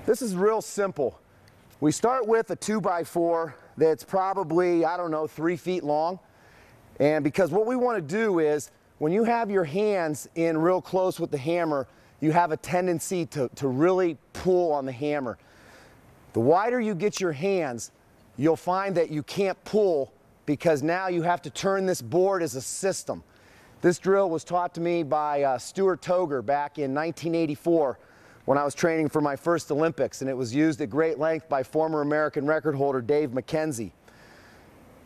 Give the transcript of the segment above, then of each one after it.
This is real simple. We start with a 2x4 that's probably, I don't know, 3 feet long. And because what we want to do is, when you have your hands in real close with the hammer, you have a tendency to really pull on the hammer. The wider you get your hands, you'll find that you can't pull because now you have to turn this board as a system. This drill was taught to me by Stuart Toger back in 1984 when I was training for my first Olympics, and it was used at great length by former American record holder Dave McKenzie.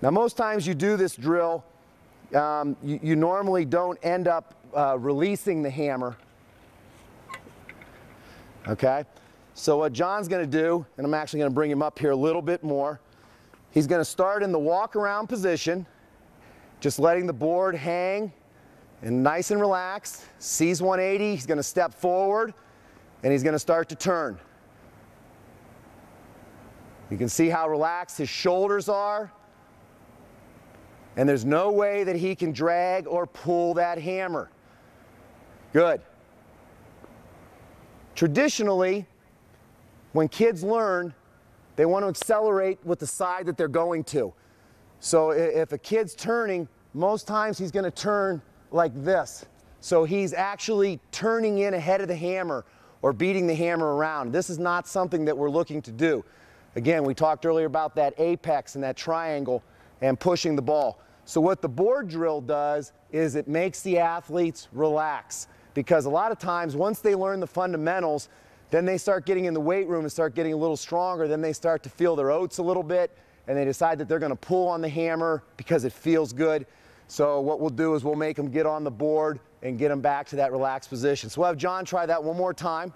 Now, most times you do this drill, you normally don't end up releasing the hammer. Okay? So what John's going to do, and I'm actually going to bring him up here a little bit more, he's going to start in the walk-around position, just letting the board hang and nice and relaxed. Sees 180, he's going to step forward, and he's going to start to turn. You can see how relaxed his shoulders are, and there's no way that he can drag or pull that hammer. Good. Traditionally, when kids learn, they want to accelerate with the side that they're going to. So if a kid's turning, most times he's going to turn like this. So he's actually turning in ahead of the hammer or beating the hammer around. This is not something that we're looking to do. Again, we talked earlier about that apex and that triangle and pushing the ball. So what the board drill does is it makes the athletes relax, because a lot of times once they learn the fundamentals, then they start getting in the weight room and start getting a little stronger. Then they start to feel their oats a little bit, and they decide that they're going to pull on the hammer because it feels good. So what we'll do is we'll make them get on the board and get them back to that relaxed position. So we'll have John try that one more time.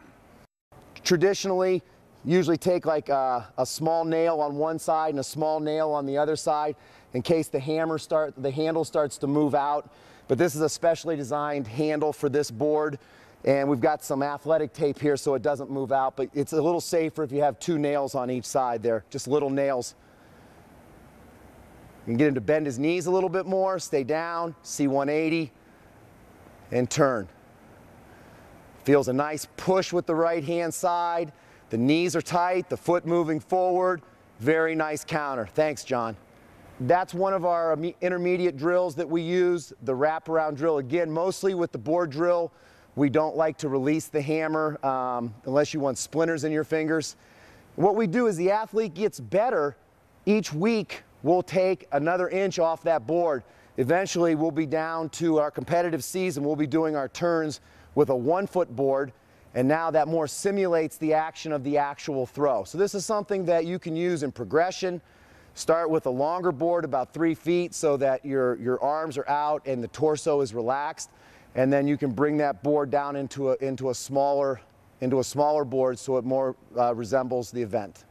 Traditionally, usually take like a small nail on one side and a small nail on the other side in case the handle starts to move out. But this is a specially designed handle for this board, and we've got some athletic tape here so it doesn't move out, but it's a little safer if you have 2 nails on each side there, just little nails. You can get him to bend his knees a little bit more, stay down, see 180, and turn. Feels a nice push with the right hand side. The knees are tight, the foot moving forward. Very nice counter. Thanks, John. That's one of our intermediate drills that we use, the wraparound drill. Again, mostly with the board drill, we don't like to release the hammer unless you want splinters in your fingers. What we do is the athlete gets better. Each week, we'll take another inch off that board. Eventually, we'll be down to our competitive season. We'll be doing our turns with a 1-foot board, and now that more simulates the action of the actual throw. So this is something that you can use in progression. Start with a longer board, about 3 feet, so that your arms are out and the torso is relaxed, and then you can bring that board down into a smaller board so it more resembles the event.